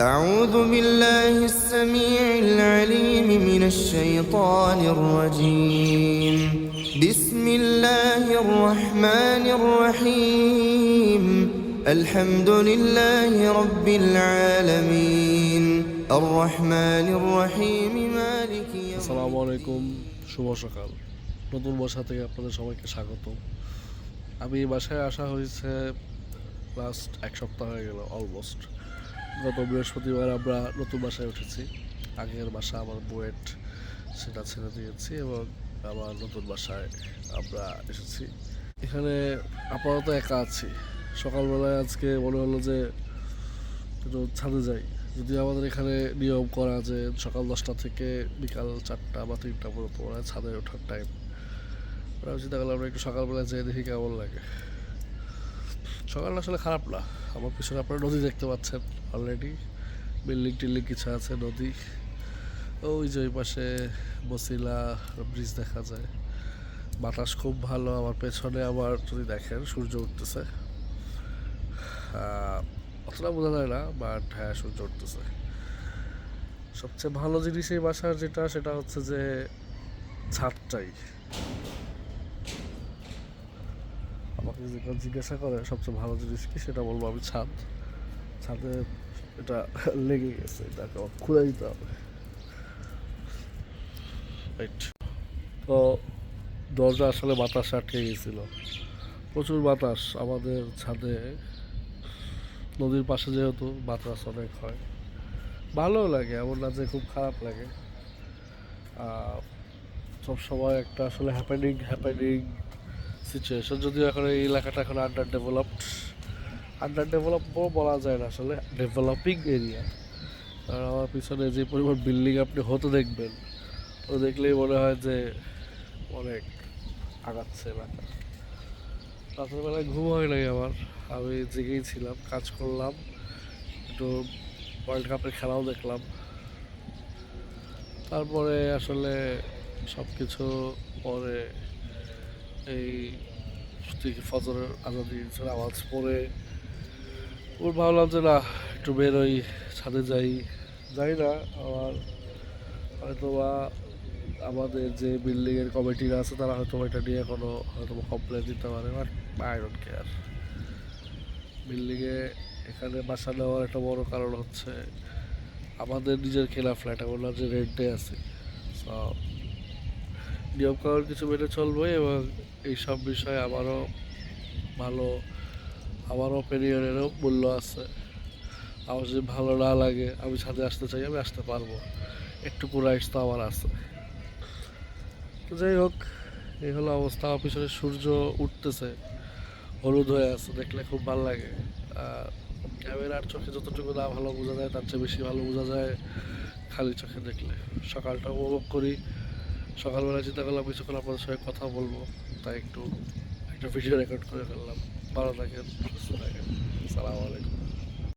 أعوذ بالله السميع العليم من الشيطان الرجيم بسم الله الرحمن الرحيم الحمد لله رب العالمين الرحمن الرحيم مالك يوم আসসালামু আলাইকুম, শুভ সকাল। নতুন বাসা থেকে আপনাদের সবাইকে স্বাগত। আমি এই বাসায় আসা হয়েছে লাস্ট এক সপ্তাহ হয়ে গেল অলমোস্ট। গত বৃহস্পতিবার আমরা নতুন বাসায় উঠেছি। আগের বাসা আমার বুয়েট, সেটা ছেড়ে দিয়েছি এবং আবার নতুন বাসায় আমরা এসেছি। এখানে আপাতত একা আছি। সকালবেলায় আজকে মনে হলো যে একটু ছাদে যাই। যদি আমাদের এখানে নিয়ম করা যে সকাল 10টা থেকে বিকাল 4টা বা 3টা পর্যন্ত ওরা ছাদে ওঠার টাইম, ওরা চিন্তা করলাম আমরা একটু সকালবেলা যেয়ে দেখি কেমন লাগে। সকালটা আসলে খারাপ না। আমার পিছনে আপনারা নদী দেখতে পাচ্ছেন অলরেডি, বিল্ডিং টিল্ডিং কিছু আছে, নদী। ওই যে ওই পাশে বসিলা ব্রিজ দেখা যায়। বাতাস খুব ভালো। আমার পেছনে আবার যদি দেখেন সূর্য উঠতেছে, অতটা বোঝা যায় না, বাট হ্যাঁ সূর্য উঠতেছে। সবচেয়ে ভালো জিনিস এই বাসার সেটা হচ্ছে যে ছাদটাই। আমাকে যদি কেউ জিজ্ঞাসা করে সবচেয়ে ভালো জিনিস কি, সেটা বলবো আমি ছাদ। ছাদে এটা লেগে গেছে, এটাকে আমার খুলে দিতে হবে। রাইট। তো দরজা আসলে বাতাস আটকে গেছিল, প্রচুর বাতাস আমাদের ছাদে। নদীর পাশে যেহেতু বাতাস অনেক হয়, ভালোও লাগে, এমন না যে খুব খারাপ লাগে। সব সময় একটা আসলে হ্যাপেনিং সিচুয়েশন। যদিও এখন এই এলাকাটা এখন আন্ডার ডেভেলপ বলা যায় না, আসলে ডেভেলপিং এরিয়া। আর আমার পিছনে যে পরিমাণ বিল্ডিং আপনি হতে দেখবেন, ও দেখলেই মনে হয় যে অনেক আগাচ্ছে এলাকা। রাতের বেলায় ঘুম হয় নাই আমার, আমি জেগেই ছিলাম, কাজ করলাম, একটু ওয়ার্ল্ড কাপের খেলাও দেখলাম। তারপরে আসলে সব কিছু পরে এই ফজরের আজানের আওয়াজ পরে ওর ভাবলাম যে না, একটু বেরোই, ছাদে যাই না। আমার হয়তো বা আমাদের যে বিল্ডিংয়ের কমিটিরা আছে তারা হয়তো এটা নিয়ে কোনো হয়তো কমপ্লেন দিতে পারে, বাট আই ডোন্ট কেয়ার। বিল্ডিংয়ে এখানে বাসা নেওয়ার একটা বড় কারণ হচ্ছে আমাদের নিজের কেনা ফ্ল্যাট, আমরা যে রেন্টে আছি। সব নিয়ম কানুন কিছু মেনে চলবে এবং এইসব বিষয়ে আমার অপিনিয়নেরও মূল্য আছে। আমার যদি ভালো না লাগে, আমি ছাদে আসতে চাই, আমি আসতে পারবো, একটু রাইটস তো আমার আছে। তো যাই হোক, এই হলো অবস্থা। আমার পিছনে সূর্য উঠতেছে, হলুদ হয়ে আছে, দেখলে খুব ভালো লাগে। ক্যামেরার চোখে যতটুকু না ভালো বোঝা যায়, তার চেয়ে বেশি ভালো বোঝা যায় খালি চোখে দেখলে। সকালটা উপভোগ করি। সকালবেলা চিন্তা করলাম কিছুক্ষণ আপনাদের সঙ্গে কথা বলবো, তাই একটা ভিডিও রেকর্ড করে ফেললাম। ভালো থাকেন, সুস্থ থাকেন। আসসালামু আলাইকুম।